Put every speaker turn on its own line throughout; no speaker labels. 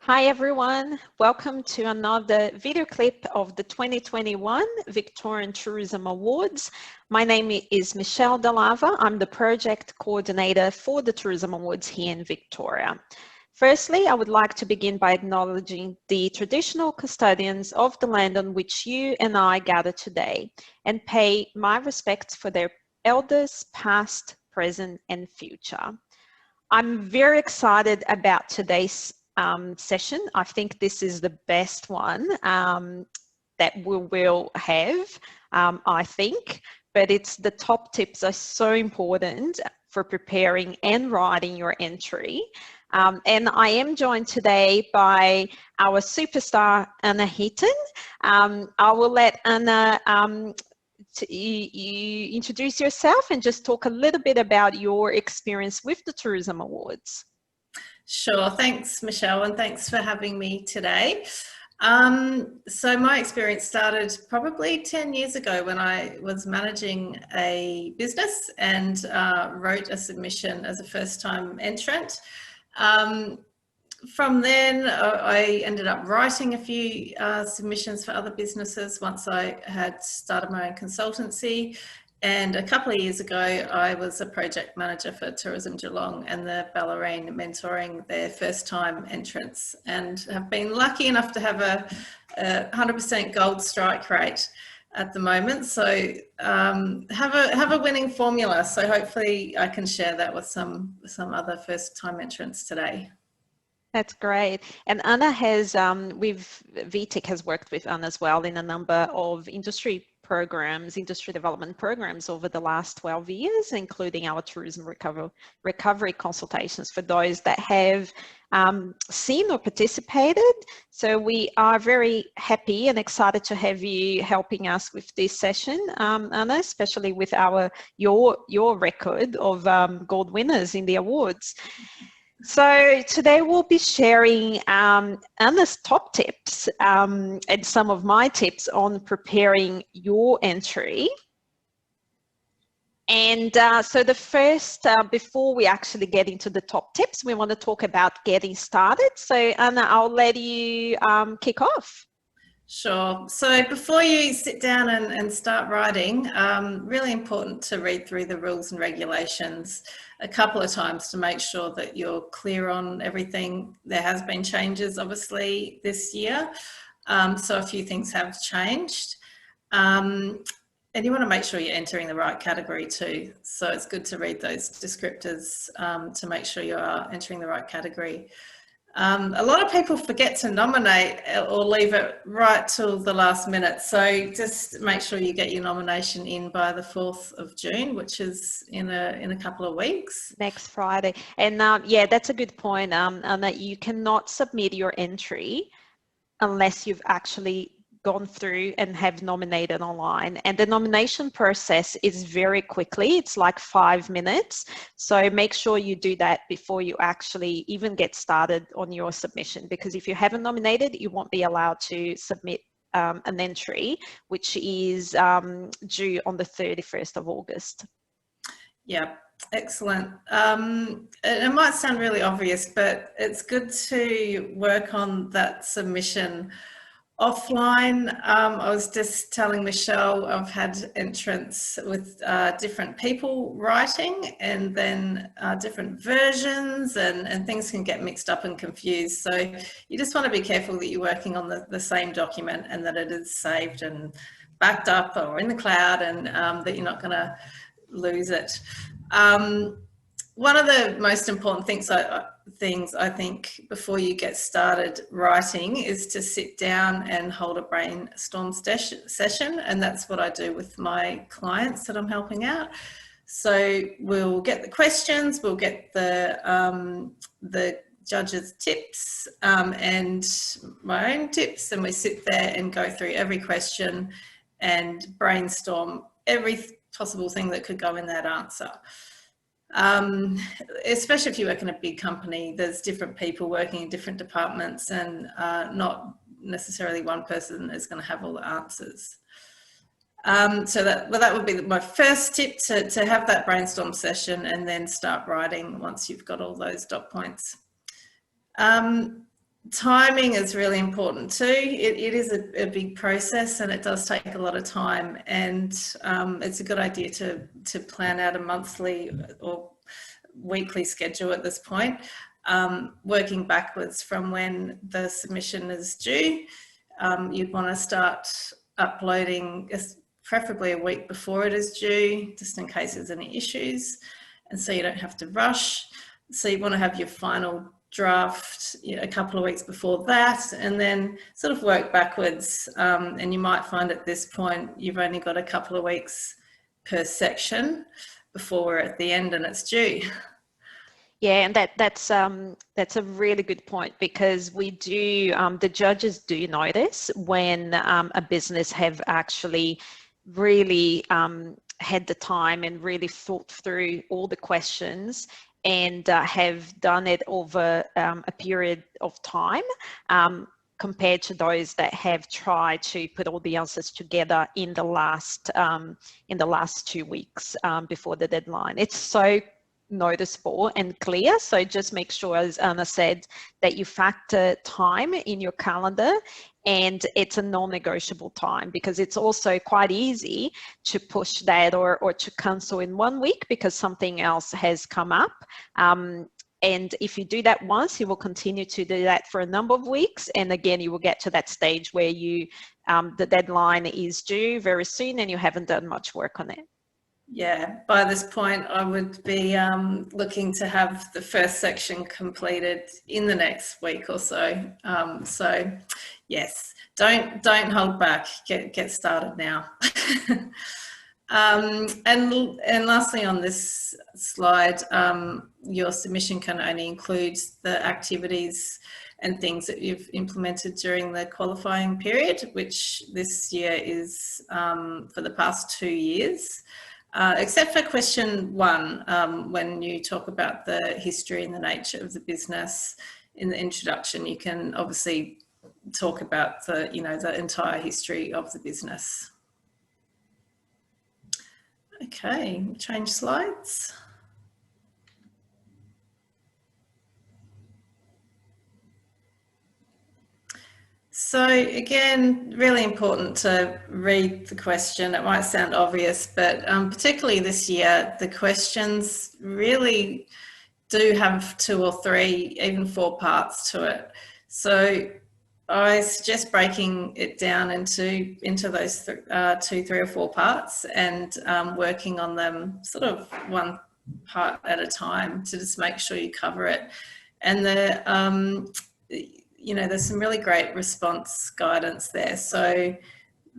Hi everyone, welcome to another video clip of the 2021 Victorian Tourism Awards. My name is Michelle Delava. I'm the project coordinator for the Tourism Awards here in Victoria. Firstly, I would like to begin by acknowledging the traditional custodians of the land on which you and I gather today and pay my respects for their elders past, present and future. I'm very excited about today's session. I think this is the best one that we will have, I think, but it's the top tips are so important for preparing and writing your entry. And I am joined today by our superstar, Anna Heaton. I will let Anna you introduce yourself and just talk a little bit about your experience with the Tourism Awards.
Sure, thanks Michelle, and thanks for having me today. So my experience started probably 10 years ago when I was managing a business and wrote a submission as a first-time entrant. From then I ended up writing a few submissions for other businesses once I had started my own consultancy. And a couple of years ago, I was a project manager for Tourism Geelong and the Ballerine, mentoring their first-time entrants, and have been lucky enough to have a 100% gold strike rate at the moment. So have a winning formula. So hopefully I can share that with some other first-time entrants today.
That's great. And Anna has, VTech has worked with Anna as well in a number of industry development programs over the last 12 years, including our tourism recovery consultations for those that have seen or participated. So we are very happy and excited to have you helping us with this session, Anna, especially with your record of gold winners in the awards. So today we'll be sharing Anna's top tips and some of my tips on preparing your entry. And so the first, before we actually get into the top tips, we want to talk about getting started. So Anna, I'll let you kick off.
Sure. So before you sit down and start writing, really important to read through the rules and regulations a couple of times to make sure that you're clear on everything. There has been changes obviously this year, so a few things have changed. And you want to make sure you're entering the right category too. So it's good to read those descriptors to make sure you are entering the right category. A lot of people forget to nominate or leave it right till the last minute. So just make sure you get your nomination in by the 4th of June, which is in a couple of weeks.
Next Friday. And yeah, that's a good point. And that you cannot submit your entry unless you've actually gone through and have nominated online, and the nomination process is very quickly. It's like 5 minutes, so make sure you do that before you actually even get started on your submission, because if you haven't nominated, you won't be allowed to submit an entry, which is due on the 31st of August.
Yeah, excellent. It might sound really obvious, but it's good to work on that submission offline. I was just telling Michelle, I've had entrants with different people writing, and then different versions, and things can get mixed up and confused. So you just want to be careful that you're working on the same document and that it is saved and backed up or in the cloud, and that you're not going to lose it. One of the most important things I think before you get started writing is to sit down and hold a brainstorm session, and that's what I do with my clients that I'm helping out. So we'll get the questions, we'll get the judges' tips and my own tips, and we sit there and go through every question and brainstorm every possible thing that could go in that answer. Especially if you work in a big company, there's different people working in different departments, and not necessarily one person is going to have all the answers. So that would be my first tip, to have that brainstorm session and then start writing once you've got all those dot points. timing is really important too. It is a big process, and it does take a lot of time, and it's a good idea to plan out a monthly or weekly schedule at this point, working backwards from when the submission is due. You'd want to start uploading preferably a week before it is due, just in case there's any issues, and so you don't have to rush. So you want to have your final draft a couple of weeks before that, and then sort of work backwards, and you might find at this point you've only got a couple of weeks per section before we're at the end and it's due.
Yeah, and that's a really good point, because we do the judges do notice when a business have actually really had the time and really thought through all the questions and have done it over a period of time, compared to those that have tried to put all the answers together in the last 2 weeks before the deadline. It's so noticeable and clear. So just make sure, as Anna said, that you factor time in your calendar, and it's a non-negotiable time, because it's also quite easy to push that or to cancel in 1 week because something else has come up. And if you do that once, you will continue to do that for a number of weeks. And again, you will get to that stage where you the deadline is due very soon and you haven't done much work on it.
Yeah, by this point, I would be looking to have the first section completed in the next week or so. So, yes, don't hold back. Get started now. And lastly, on this slide, your submission can only include the activities and things that you've implemented during the qualifying period, which this year is for the past 2 years. Except for question 1, when you talk about the history and the nature of the business in the introduction, you can obviously talk about the entire history of the business. Okay, change slides. So again, really important to read the question. It might sound obvious, but particularly this year, the questions really do have 2 or 3, even 4 parts to it. So I suggest breaking it down into those 2, 3 or 4 parts, and working on them sort of one part at a time to just make sure you cover it. And there's some really great response guidance there. So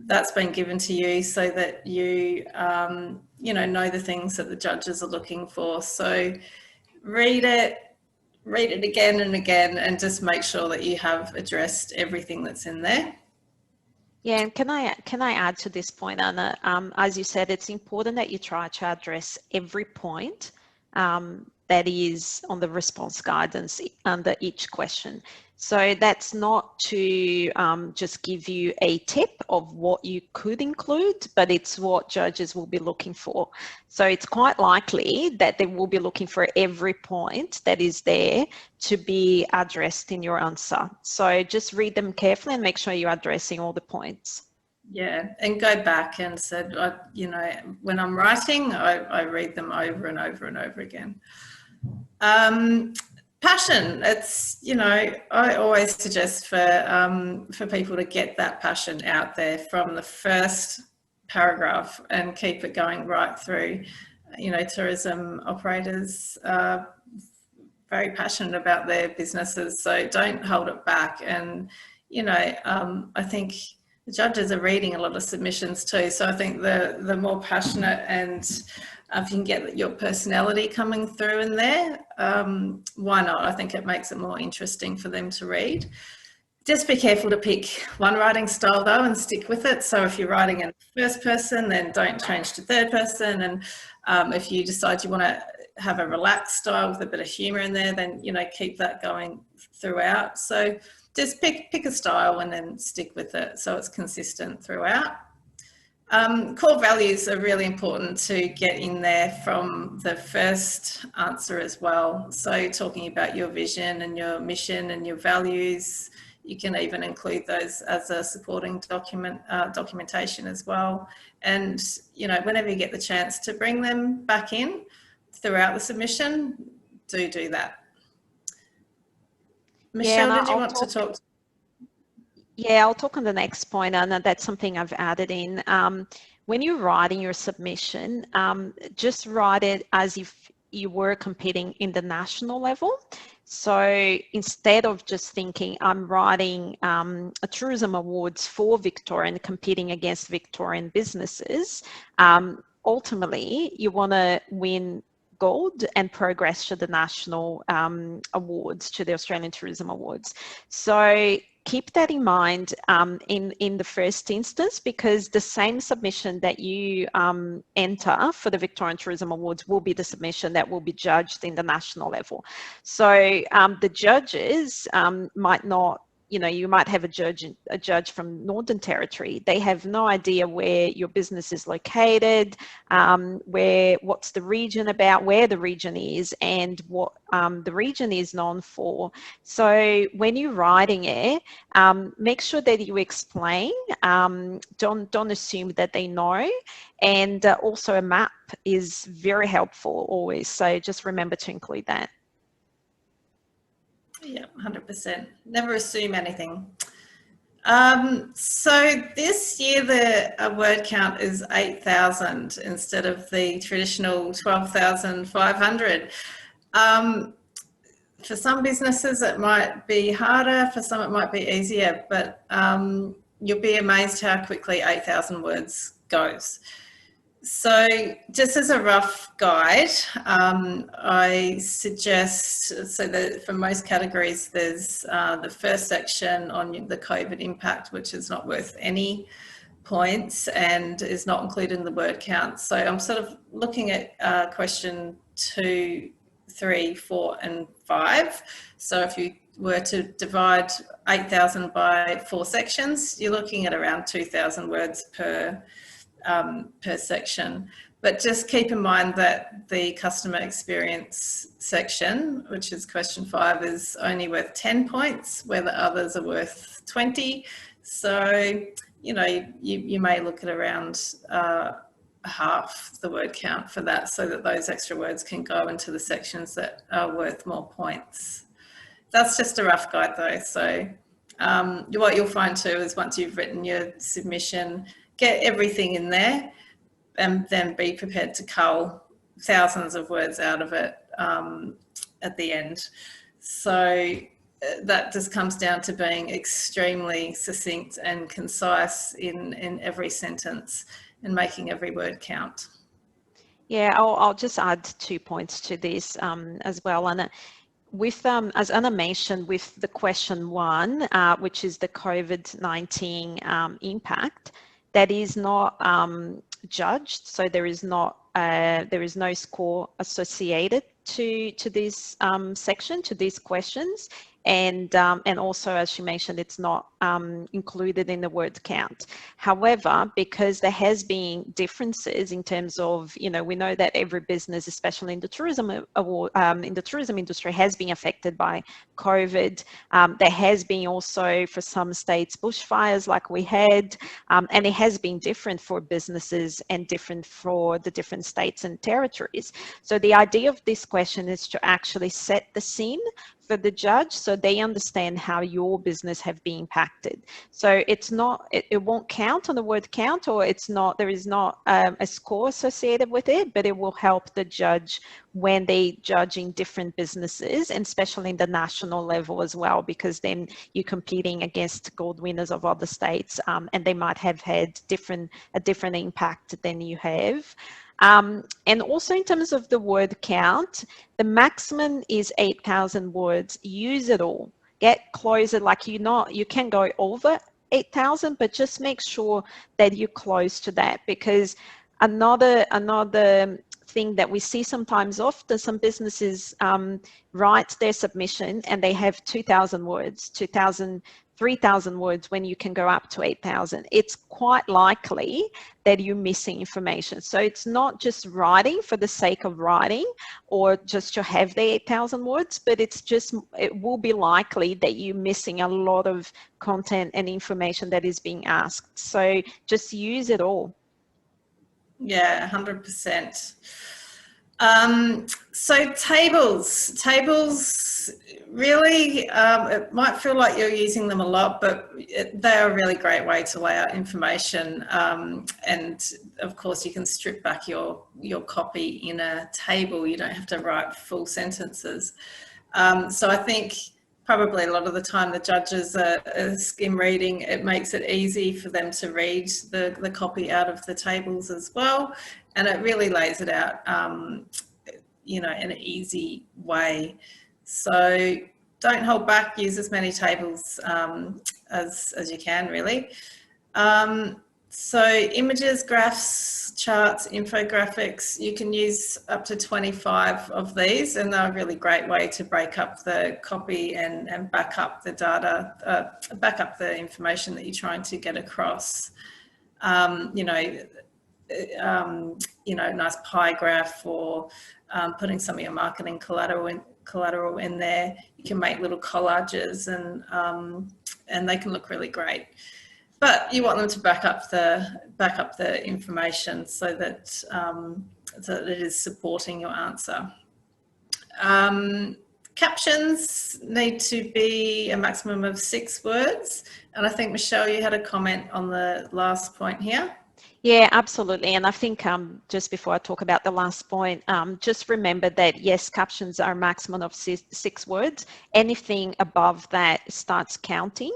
that's been given to you so that you, know the things that the judges are looking for. So read it again and again, and just make sure that you have addressed everything that's in there.
Yeah, and can I add to this point, Anna? As you said, it's important that you try to address every point that is on the response guidance under each question. So that's not to just give you a tip of what you could include, but it's what judges will be looking for. So it's quite likely that they will be looking for every point that is there to be addressed in your answer. So just read them carefully and make sure you're addressing all the points.
Yeah, and go back and said, when I'm writing, I read them over and over and over again. Passion, it's, I always suggest for people to get that passion out there from the first paragraph and keep it going right through. Tourism operators are very passionate about their businesses, so don't hold it back. And, I think the judges are reading a lot of submissions too, so I think the more passionate, and if you can get your personality coming through in there, why not? I think it makes it more interesting for them to read. Just be careful to pick one writing style though and stick with it. So if you're writing in first person, then don't change to third person. And if you decide you want to have a relaxed style with a bit of humour in there, then, keep that going throughout. So just pick a style and then stick with it so it's consistent throughout. Core values are really important to get in there from the first answer as well. So talking about your vision and your mission and your values, you can even include those as a supporting documentation as well. And, you know, whenever you get the chance to bring them back in throughout the submission, do that. Michelle, did you want to talk?
Yeah, I'll talk on the next point, and that's something I've added in. When you're writing your submission, just write it as if you were competing in the national level. So instead of just thinking I'm writing a tourism awards for Victoria and competing against Victorian businesses, ultimately you want to win gold and progress to the national awards, to the Australian Tourism Awards. So keep that in mind in the first instance, because the same submission that you enter for the Victorian Tourism Awards will be the submission that will be judged in the national level. So the judges might not, you know, you might have a judge from Northern Territory. They have no idea where your business is located, what's the region about, where the region is, and what the region is known for. So when you're writing it, make sure that you explain. Don't assume that they know. And also a map is very helpful always. So just remember to include that.
Yeah, 100%. Never assume anything. So this year the word count is 8,000 instead of the traditional 12,500. For some businesses it might be harder, for some it might be easier, but you'll be amazed how quickly 8,000 words goes. So just as a rough guide, I suggest, so that for most categories, there's the first section on the COVID impact, which is not worth any points and is not included in the word count. So I'm sort of looking at question 2, 3, 4, and 5. So if you were to divide 8,000 by 4 sections, you're looking at around 2,000 words per section. But just keep in mind that the customer experience section, which is question 5, is only worth 10 points, where the others are worth 20. So, you know, you may look at around half the word count for that, so that those extra words can go into the sections that are worth more points. That's just a rough guide though. So what you'll find too is once you've written your submission, get everything in there and then be prepared to cull thousands of words out of it at the end. So that just comes down to being extremely succinct and concise in every sentence and making every word count.
Yeah, I'll just add 2 points to this as well, Anna. With, as Anna mentioned, with the question 1, which is the COVID-19 impact, that is not judged, so there is no score associated to this section, to these questions, and also, as she mentioned, it's not included in the word count. However, because there has been differences in terms of, you know, we know that every business, especially in the tourism in the tourism industry, has been affected by COVID. There has been also for some states bushfires like we had, and it has been different for businesses and different for the different states and territories. So the idea of this question is to actually set the scene for the judge, so they understand how your business have been impacted. So it's not, it won't count on the word count, or it's not, there is not a score associated with it, but it will help the judge when they judging different businesses, and especially in the national level as well, because then you're competing against gold winners of other states, and they might have had a different impact than you have. And also in terms of the word count, the maximum is 8,000 words. Use it all. Get closer, like you can go over 8,000, but just make sure that you're close to that, because another thing that we see sometimes, often some businesses write their submission and they have 2,000 words, 3,000 words when you can go up to 8,000. It's quite likely that you're missing information. So it's not just writing for the sake of writing or just to have the 8,000 words, but it will be likely that you're missing a lot of content and information that is being asked. So just use it all.
Yeah, 100%. So tables really, it might feel like you're using them a lot, but they are a really great way to lay out information. And of course you can strip back your copy in a table. You don't have to write full sentences. So I think probably a lot of the time the judges are skim reading. It makes it easy for them to read the copy out of the tables as well. And it really lays it out, you know, in an easy way. So don't hold back, use as many tables as you can, really. So images, graphs, charts, infographics, you can use up to 25 of these, and they're a really great way to break up the copy and back up the data, back up the information that you're trying to get across. You know, nice pie graph, or putting some of your marketing collateral in there. You can make little collages, and they can look really great. But you want them to back up the information so that that it is supporting your answer. Captions need to be a maximum of 6 words, and I think Michelle, you had a comment on the last point here.
Yeah, absolutely. And I think just before I talk about the last point, just remember that yes, captions are a maximum of 6 words. Anything above that starts counting.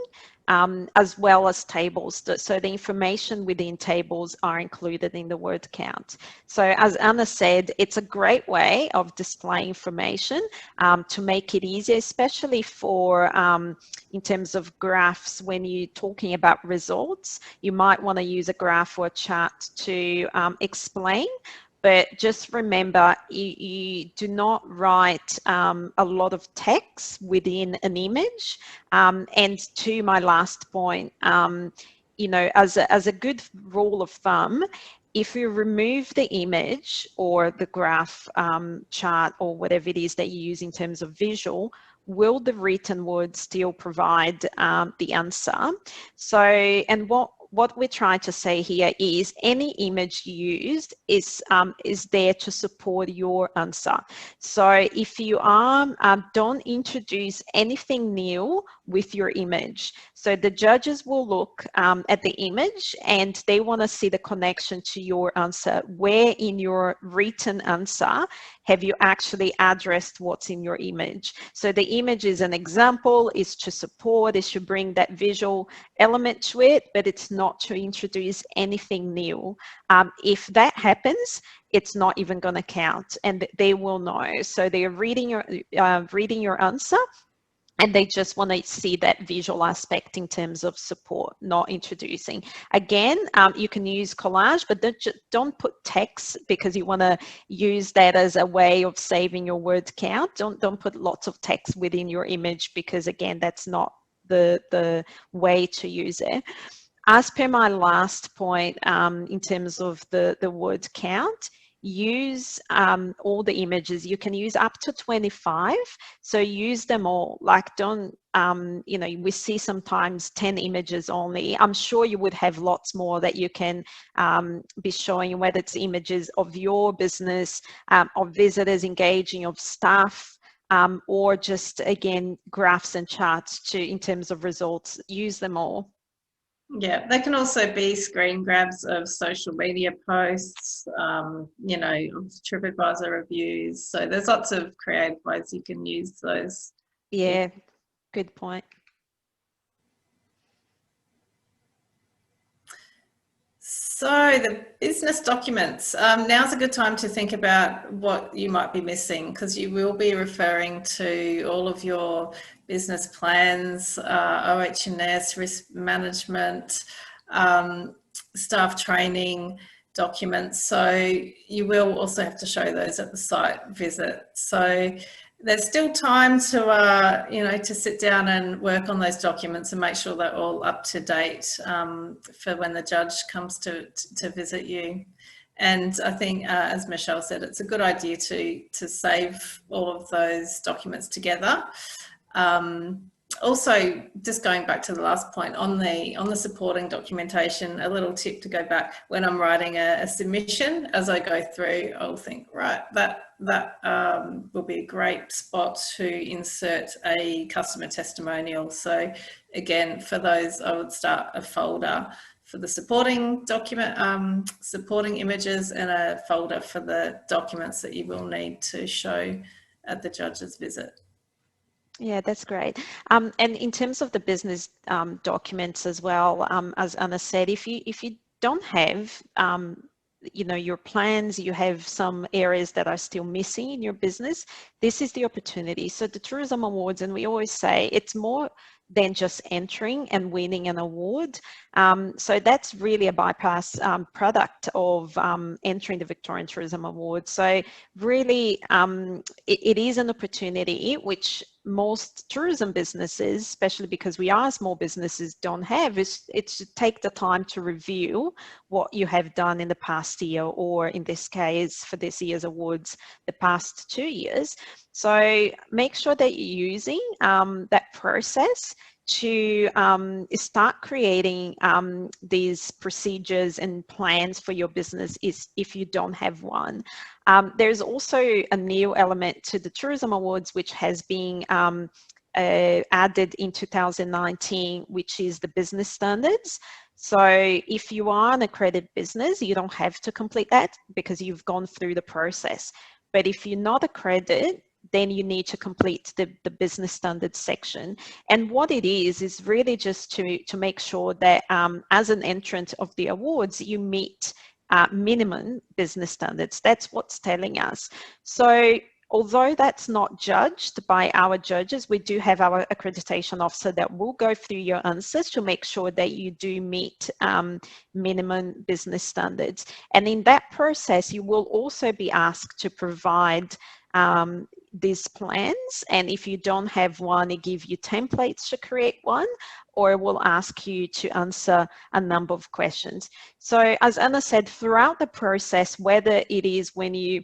As well as tables. So the information within tables are included in the word count. So as Anna said, it's a great way of displaying information to make it easier, especially for in terms of graphs. When you're talking about results, you might want to use a graph or a chart to explain. But just remember, you do not write a lot of text within an image. And to my last point, you know, as a good rule of thumb, if you remove the image or the graph, chart, or whatever it is that you use in terms of visual, will the written word still provide the answer? So, and what we're trying to say here is any image used is there to support your answer. So if you don't introduce anything new with your image. So the judges will look at the image and they want to see the connection to your answer. Where in your written answer have you actually addressed what's in your image? So the image is an example, is to support, is to bring that visual element to it, but it's not to introduce anything new. If that happens, it's not even going to count, and they will know. So they're reading your answer, and they just want to see that visual aspect in terms of support, not introducing. Again, you can use collage, but don't put text, because you want to use that as a way of saving your word count. Don't put lots of text within your image, because again, that's not the way to use it. As per my last point, in terms of the word count, use all the images. You can use up to 25, so use them all. Like, don't you know, we see sometimes 10 images only. I'm sure you would have lots more that you can be showing, whether it's images of your business, of visitors engaging, of staff, or just again graphs and charts in terms of results. Use them all.
Yeah, they can also be screen grabs of social media posts, you know, TripAdvisor reviews. So there's lots of creative ways you can use those.
Yeah, good point.
So the business documents, now's a good time to think about what you might be missing, because you will be referring to all of your business plans, OH&S, risk management, staff training documents. So you will also have to show those at the site visit. So there's still time to, you know, to sit down and work on those documents and make sure they're all up to date for when the judge comes to visit you. And I think, as Michelle said, it's a good idea to save all of those documents together. Also, just going back to the last point on the supporting documentation, a little tip to go back when I'm writing a submission. As I go through, I'll think, right, that will be a great spot to insert a customer testimonial. So again, for those, I would start a folder for the supporting document, supporting images, and a folder for the documents that you will need to show at the judge's visit.
Yeah, that's great. And in terms of the business documents as well, as Anna said, if you don't have you know, your plans, you have some areas that are still missing in your business, this is the opportunity. So the Tourism Awards, and we always say it's more than just entering and winning an award. So that's really a bypass product of entering the Victorian Tourism Awards. So really, it is an opportunity which most tourism businesses, especially because we are small businesses, don't have. It's to take the time to review what you have done in the past year, or in this case, for this year's awards, the past 2 years. So make sure that you're using that process to start creating these procedures and plans for your business if you don't have one. There's also a new element to the Tourism Awards, which has been added in 2019, which is the business standards. So if you are an accredited business, you don't have to complete that because you've gone through the process. But if you're not accredited, then you need to complete the business standards section. And what it is really just to make sure that as an entrant of the awards, you meet minimum business standards. That's what's telling us. So although that's not judged by our judges, we do have our accreditation officer that will go through your answers to make sure that you do meet minimum business standards. And in that process, you will also be asked to provide these plans, and if you don't have one, it gives you templates to create one, or will ask you to answer a number of questions. So as Anna said, throughout the process, whether it is when you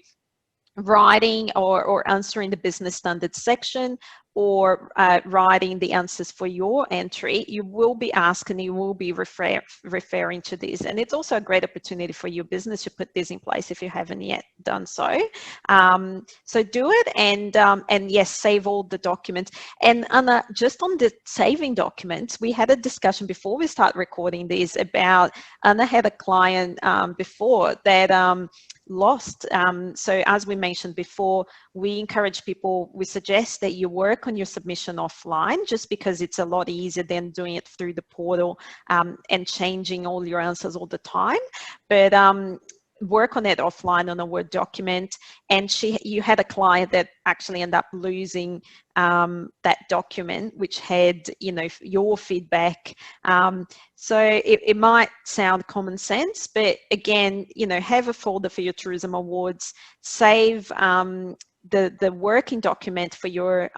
writing or answering the business standards section, or writing the answers for your entry, you will be asked and you will be referring to this. And it's also a great opportunity for your business to put this in place if you haven't yet done so. So do it, and yes, save all the documents. And Anna, just on the saving documents, we had a discussion before we start recording this about, Anna had a client before that lost. So as we mentioned before, we encourage people, we suggest that you work on your submission offline, just because it's a lot easier than doing it through the portal and changing all your answers all the time. But work on it offline on a Word document. And you had a client that actually ended up losing that document, which had, you know, your feedback. So it might sound common sense, but again, you know, have a folder for your tourism awards, save the working document for your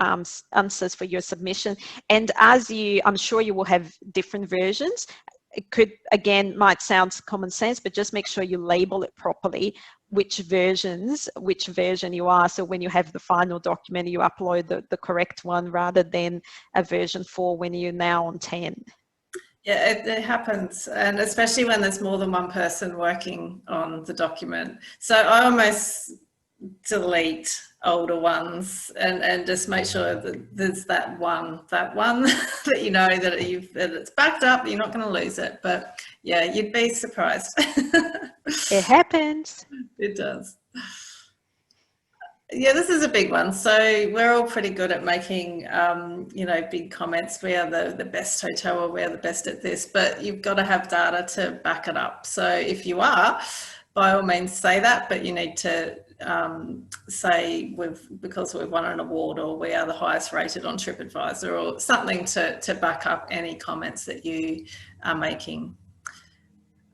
answers for your submission. And as I'm sure you will have different versions. It could, again, might sound common sense, but just make sure you label it properly, which version you are. So when you have the final document, you upload the correct one rather than a version 4 when you're now on 10.
Yeah, it happens, and especially when there's more than one person working on the document. So I almost delete older ones and just make sure that there's that one that you know that it's backed up, you're not going to lose it. But yeah, you'd be surprised.
It happens.
It does. Yeah, this is a big one. So we're all pretty good at making, you know, big comments. We are the best hotel, or we're the best at this, but you've got to have data to back it up. So if you are, by all means say that, but you need to say because we've won an award, or we are the highest rated on TripAdvisor, or something to back up any comments that you are making.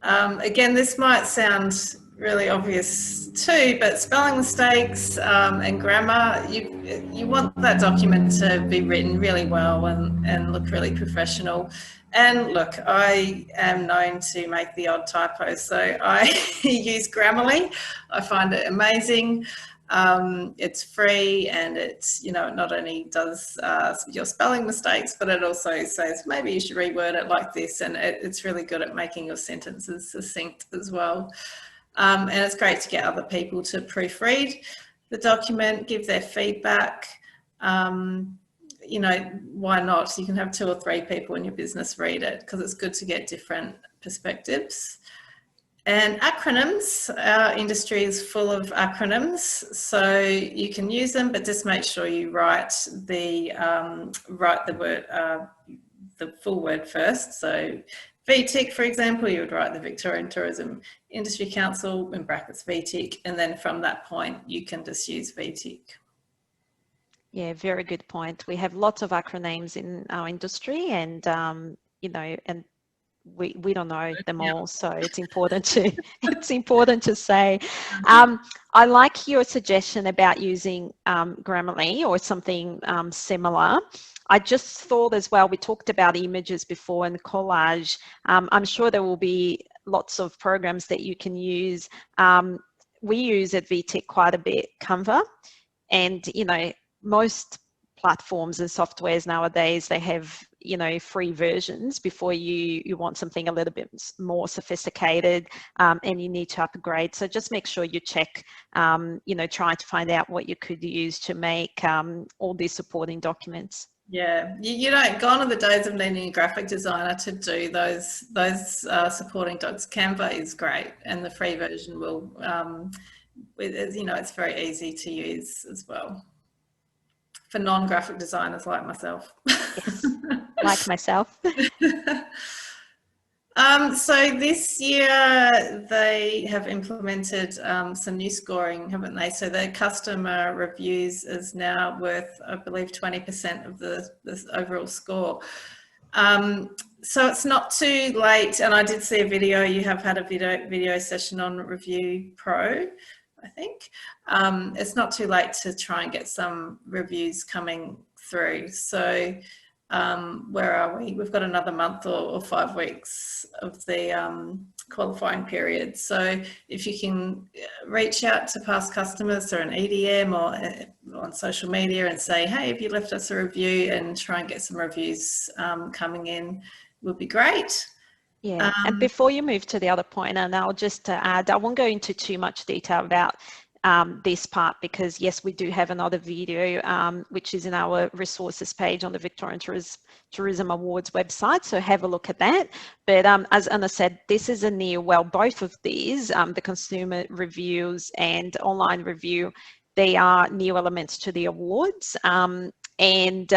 Again, this might sound really obvious too, but spelling mistakes and grammar, you want that document to be written really well and look really professional. And look, I am known to make the odd typo, so I use Grammarly. I find it amazing. It's free, and it's, you know, it not only does your spelling mistakes, but it also says maybe you should reword it like this, and it's really good at making your sentences succinct as well. And it's great to get other people to proofread the document, give their feedback. You know, why not? You can have 2 or 3 people in your business read it, because it's good to get different perspectives. And acronyms, our industry is full of acronyms, so you can use them, but just make sure you write the word, the full word first. So VTIC, for example, you would write the Victorian Tourism Industry Council in brackets VTIC, and then from that point you can just use VTIC.
Yeah, very good point. We have lots of acronyms in our industry, and you know, and we don't know them all, so it's important to say. I like your suggestion about using Grammarly or something similar. I just thought as well, we talked about images before and collage. I'm sure there will be lots of programs that you can use. We use at VTech quite a bit Canva, and you know, most platforms and softwares nowadays, they have, you know, free versions before you want something a little bit more sophisticated, and you need to upgrade. So just make sure you check, you know, try to find out what you could use to make all these supporting documents.
Yeah, you don't, gone are the days of needing a graphic designer to do those supporting docs. Canva is great, and the free version will, you know, it's very easy to use as well for non-graphic designers like myself.
Yes, like myself.
So this year they have implemented some new scoring, haven't they? So the customer reviews is now worth, I believe, 20% of the overall score. So it's not too late, and I did see a video, you have had a video session on Review Pro, I think. It's not too late to try and get some reviews coming through. So where are we? We've got another month or 5 weeks of the qualifying period. So if you can reach out to past customers or an EDM or on social media and say, hey, if you left us a review, and try and get some reviews coming in, would be great.
Yeah, and before you move to the other point, and I'll just add, I won't go into too much detail about this part, because yes, we do have another video which is in our resources page on the Victorian Tourism Awards website, so have a look at that. But as Anna said, this is a new, well, both of these, the consumer reviews and online review, they are new elements to the awards. And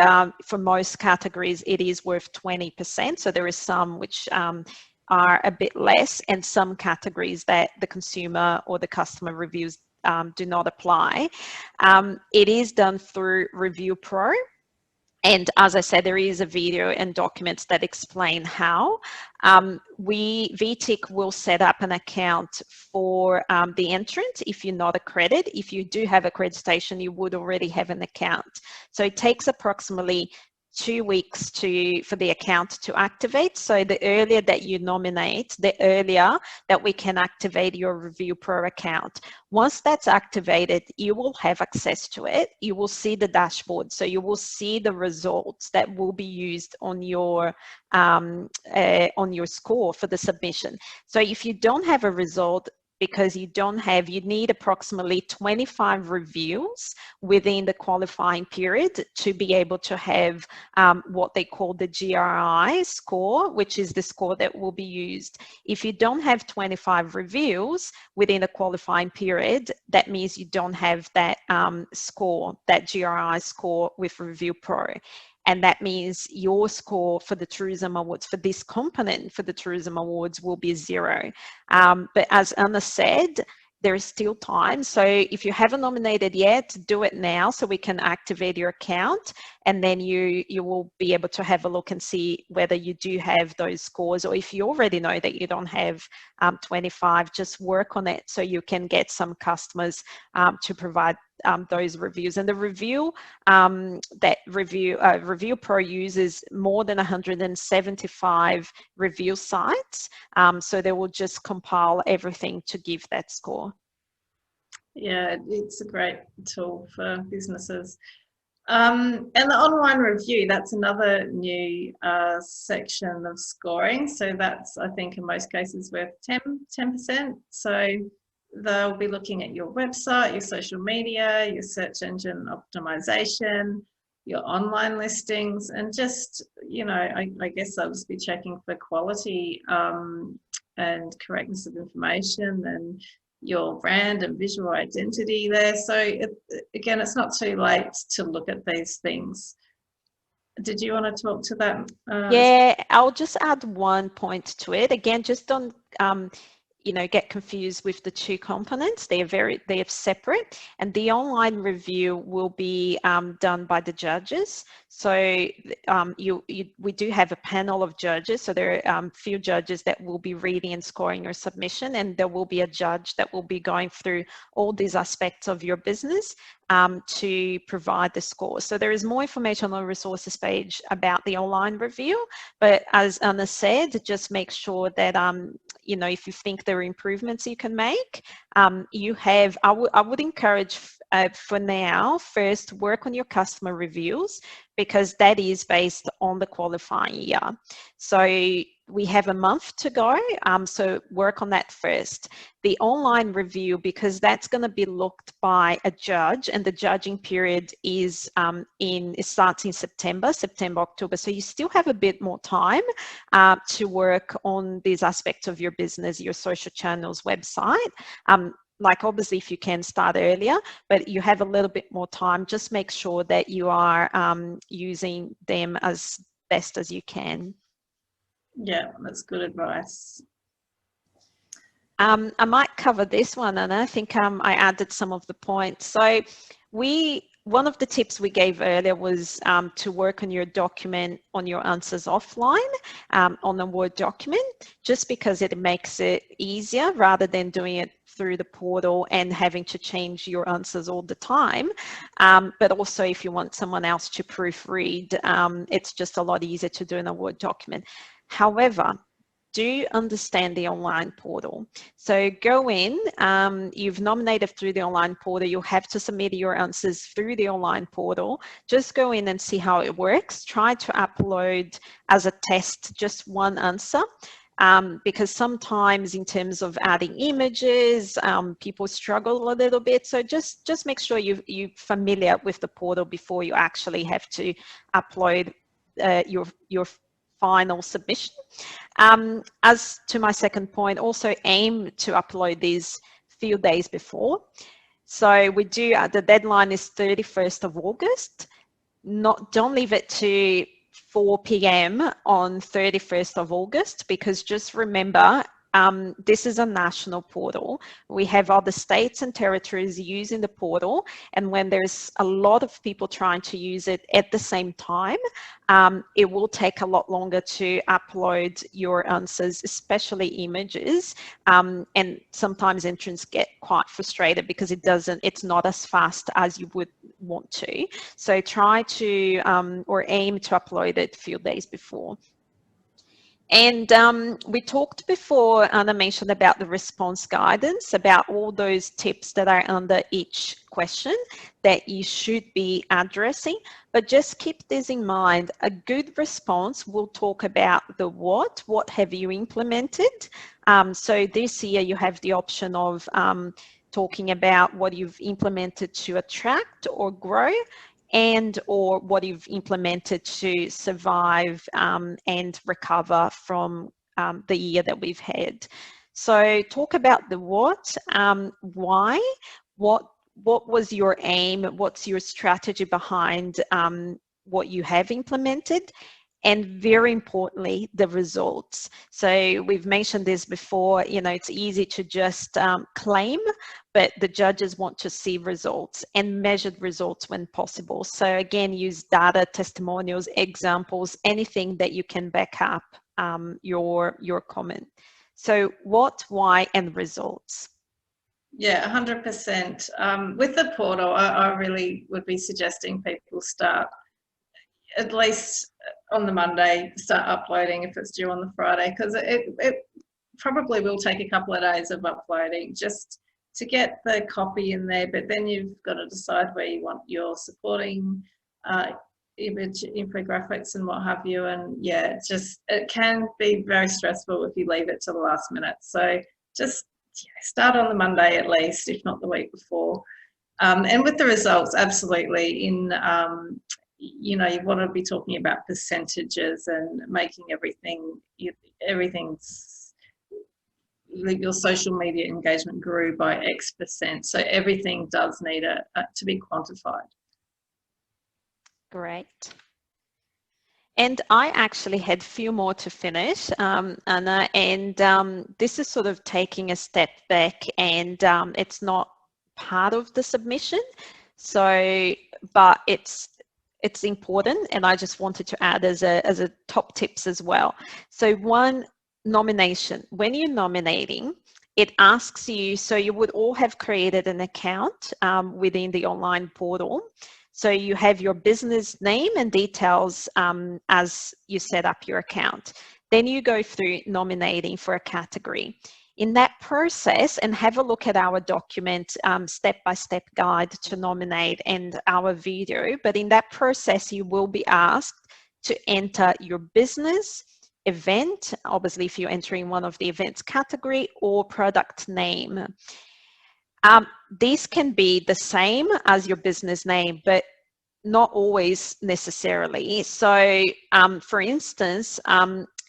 for most categories, it is worth 20%. So there is some which are a bit less, and some categories that the consumer or the customer reviews do not apply. It is done through Review Pro. And as I said, there is a video and documents that explain how. VTech will set up an account for the entrant if you're not accredited. If you do have accreditation, you would already have an account. So it takes approximately 2 weeks for the account to activate. So the earlier that you nominate, the earlier that we can activate your Review Pro account. Once that's activated, you will have access to it. You will see the dashboard. So you will see the results that will be used on your score for the submission. So if you don't have a result, because you need approximately 25 reviews within the qualifying period to be able to have what they call the GRI score, which is the score that will be used. If you don't have 25 reviews within the qualifying period, that means you don't have that score, that GRI score with Review Pro. And that means your score for the Tourism Awards, for this component for the Tourism Awards, will be 0. But as Anna said, there is still time. So if you haven't nominated yet, do it now so we can activate your account, and then you will be able to have a look and see whether you do have those scores, or if you already know that you don't have 25, just work on it so you can get some customers to provide those reviews. And the review Review Pro uses more than 175 review sites, so they will just compile everything to give that score.
Yeah, it's a great tool for businesses. And the online review, that's another new section of scoring. So that's, I think, in most cases worth 10%. So they'll be looking at your website, your social media, your search engine optimization, your online listings, and just, you know, I guess they'll just be checking for quality and correctness of information and your brand and visual identity there. So again, it's not too late to look at these things. Did you want to talk to that?
Yeah, I'll just add one point to it. Again, just don't get confused with the two components. They are separate, and the online review will be done by the judges. So we do have a panel of judges. So there are few judges that will be reading and scoring your submission, and there will be a judge that will be going through all these aspects of your business to provide the score. So there is more information on the resources page about the online review, but as Anna said, just make sure that if you think there are improvements you can make, I would encourage for now, first work on your customer reviews, because that is based on the qualifying year. So we have a month to go, so work on that first. The online review, because that's going to be looked by a judge, and the judging period is it starts in September, October. So you still have a bit more time to work on these aspects of your business, your social channels, website. Like obviously if you can start earlier, but you have a little bit more time. Just make sure that you are using them as best as you can.
Yeah, that's good advice.
I might cover this one, and I think I added some of the points. So one of the tips we gave earlier was to work on your document, on your answers offline, on a Word document, just because it makes it easier rather than doing it through the portal and having to change your answers all the time. But also if you want someone else to proofread, it's just a lot easier to do in a Word document. However, do understand the online portal. So go in, you've nominated through the online portal, you'll have to submit your answers through the online portal. Just go in and see how it works. Try to upload as a test just one answer. Because sometimes in terms of adding images, people struggle a little bit. So just make sure you're familiar with the portal before you actually have to upload your final submission. As to my second point, also aim to upload these few days before. So we do, the deadline is 31st of August. Don't leave it to 4 p.m. on 31st of August, because just remember, this is a national portal. We have other states and territories using the portal, and when there's a lot of people trying to use it at the same time, it will take a lot longer to upload your answers, especially images, and sometimes entrants get quite frustrated because it's not as fast as you would want to. So try to or aim to upload it a few days before. And we talked before, Anna mentioned about the response guidance, about all those tips that are under each question that you should be addressing. But just keep this in mind. A good response will talk about the what have you implemented. So this year you have the option of talking about what you've implemented to attract or grow, and or what you've implemented to survive and recover from the year that we've had. So talk about the what, why, what was your aim, what's your strategy behind what you have implemented, and very importantly, the results. So we've mentioned this before, you know, it's easy to just claim, but the judges want to see results and measured results when possible. So again, use data, testimonials, examples, anything that you can back up your comment. So what, why, and results.
Yeah, 100%. With the portal, I really would be suggesting people start at least on the Monday, start uploading if it's due on the Friday, because it probably will take a couple of days of uploading just to get the copy in there, but then you've got to decide where you want your supporting image infographics and what have you. And yeah, it can be very stressful if you leave it to the last minute. So just start on the Monday at least, if not the week before. And with the results, absolutely, you know, you want to be talking about percentages and making everything's your social media engagement grew by X%. So everything does need to be quantified.
Great. And I actually had a few more to finish, Anna, and this is sort of taking a step back, and it's not part of the submission, so, but it's important, and I just wanted to add as a top tips as well. So one, nomination. When you're nominating, it asks you, so you would all have created an account within the online portal. So you have your business name and details as you set up your account. Then you go through nominating for a category. In that process, and have a look at our document, step-by-step guide to nominate and our video, but in that process, you will be asked to enter your business, event, obviously if you're entering one of the events category, or product name. These can be the same as your business name, but not always necessarily. So for instance,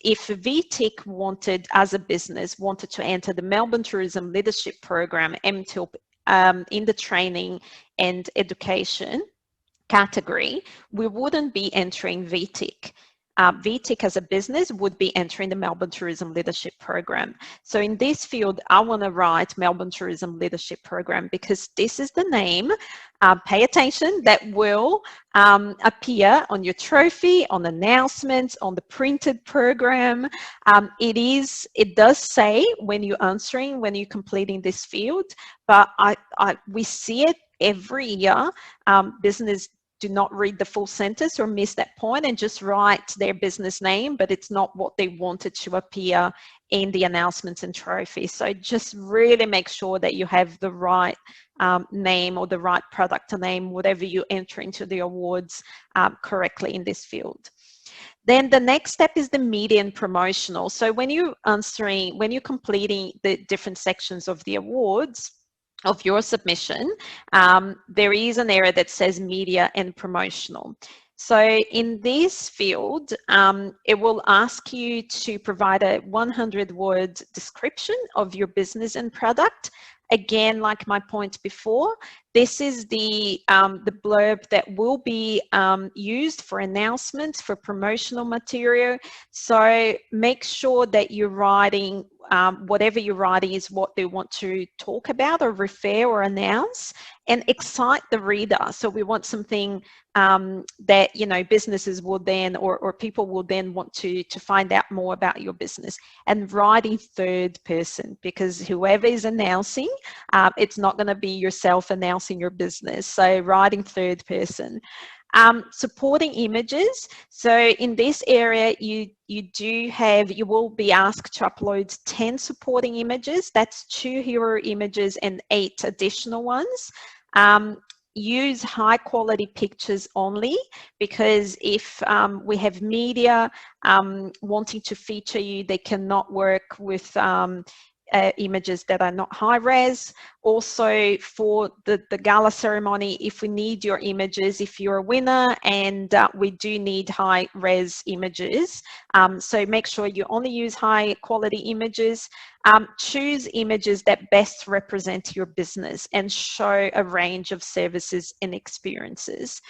if VTIC wanted, as a business, wanted to enter the Melbourne Tourism Leadership Program, MTILP, in the training and education category, we wouldn't be entering VTIC. VTIC as a business would be entering the Melbourne Tourism Leadership Program. So in this field, I want to write Melbourne Tourism Leadership Program because this is the name, pay attention, that will appear on your trophy, on announcements, on the printed program. It does say when you're answering, when you're completing this field, but we see it every year. Business do not read the full sentence or miss that point and just write their business name, but it's not what they wanted to appear in the announcements and trophies. So just really make sure that you have the right name or the right product name, whatever you enter into the awards correctly in this field. Then the next step is the media and promotional. So when you're completing the different sections of the awards, of your submission, there is an area that says media and promotional. So in this field, it will ask you to provide a 100-word description of your business and product. Again, like my point before, this is the blurb that will be used for announcements, for promotional material. So make sure that you're writing, whatever you're writing is what they want to talk about or refer or announce, and excite the reader. So we want something that, you know, businesses will then, or people will then want to find out more about your business. And write in third person, because whoever is announcing, it's not going to be yourself announcing your business. So write in third person. Supporting images. So in this area, you will be asked to upload 10 supporting images. That's 2 hero images and 8 additional ones. Use high quality pictures only, because if we have media wanting to feature you, they cannot work with images that are not high res. Also for the gala ceremony, if we need your images, if you're a winner, and we do need high res images, so make sure you only use high quality images. Choose images that best represent your business and show a range of services and experiences.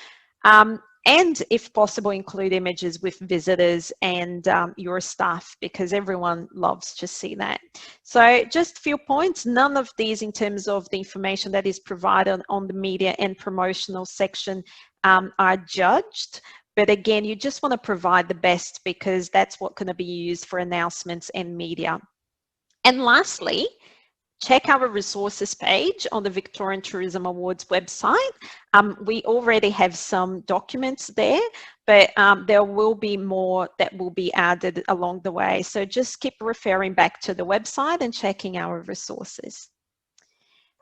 And if possible, include images with visitors and your staff, because everyone loves to see that. So just a few points. None of these, in terms of the information that is provided on the media and promotional section, are judged. But again, you just want to provide the best, because that's what's going to be used for announcements and media. And lastly, check our resources page on the Victorian Tourism Awards website. We already have some documents there, but there will be more that will be added along the way. So just keep referring back to the website and checking our resources.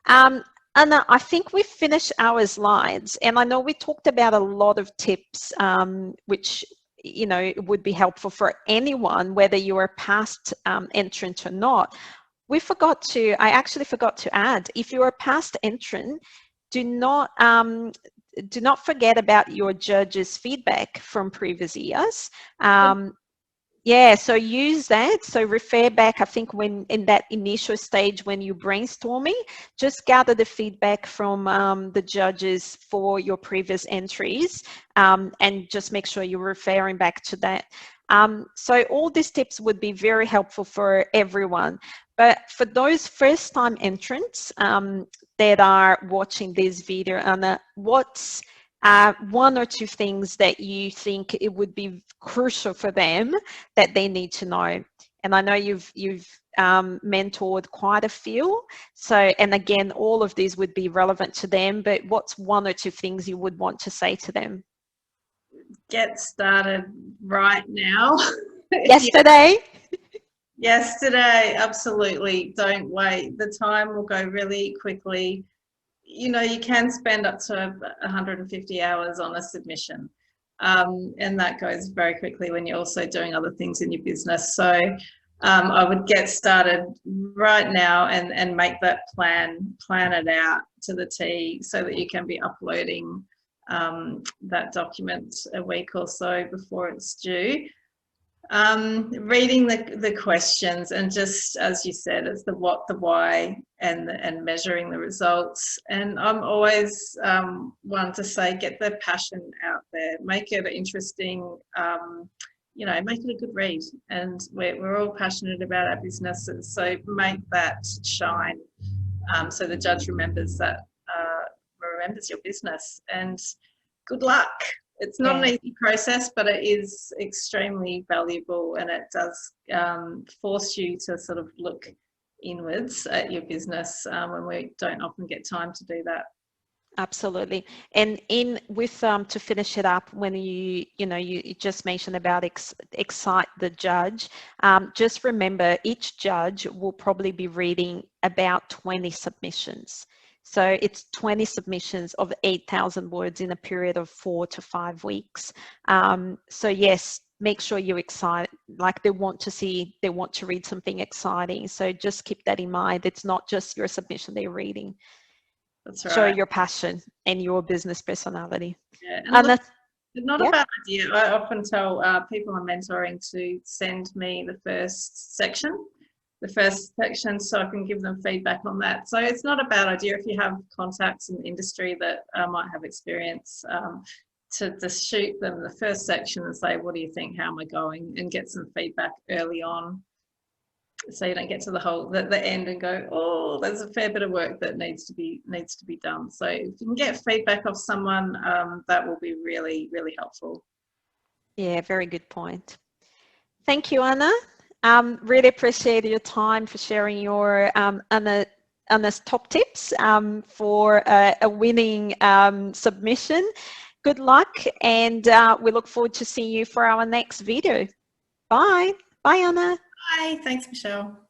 Anna, I think we've finished our slides, and I know we talked about a lot of tips, which would be helpful for anyone, whether you're a past entrant or not. I actually forgot to add, if you're a past entrant, do not forget about your judges' feedback from previous years. Yeah, so use that. So refer back, I think, when in that initial stage when you're brainstorming, just gather the feedback from the judges for your previous entries, and just make sure you're referring back to that. So all these tips would be very helpful for everyone. But for those first-time entrants that are watching this video, Anna, what's one or two things that you think it would be crucial for them that they need to know? And I know you've mentored quite a few. So, and again, all of these would be relevant to them, but what's one or two things you would want to say to them?
Get started right now.
Yesterday?
Yesterday, absolutely. Don't wait. The time will go really quickly. You can spend up to 150 hours on a submission, and that goes very quickly when you're also doing other things in your business. So I would get started right now and make that plan it out to the T, so that you can be uploading that document a week or so before it's due. Reading the questions, and just as you said, it's the what, the why, and measuring the results. And I'm always one to say, get the passion out there, make it interesting, make it a good read. And we're all passionate about our businesses, so make that shine, so the judge remembers your business. And good luck. It's not an easy process, but it is extremely valuable, and it does force you to sort of look inwards at your business when we don't often get time to do that.
Absolutely. And to finish it up, when you just mentioned about excite the judge, just remember each judge will probably be reading about 20 submissions. So it's 20 submissions of 8,000 words in a period of 4 to 5 weeks. So yes, make sure you're excited, like they want to read something exciting. So just keep that in mind. It's not just your submission they're reading.
That's right.
Show your passion and your business personality.
Yeah, and look, it's not a bad idea. I often tell people I'm mentoring to send me the first section, so I can give them feedback on that. So it's not a bad idea if you have contacts in the industry that might have experience, to just shoot them the first section and say, what do you think, how am I going, and get some feedback early on, so you don't get to the end and go, oh, there's a fair bit of work that needs to be done. So if you can get feedback off someone, that will be really, really helpful.
Yeah, very good point. Thank you, Anna. Really appreciate your time for sharing your Anna's top tips for a winning submission. Good luck, and we look forward to seeing you for our next video. Bye. Bye, Anna.
Bye. Thanks, Michelle.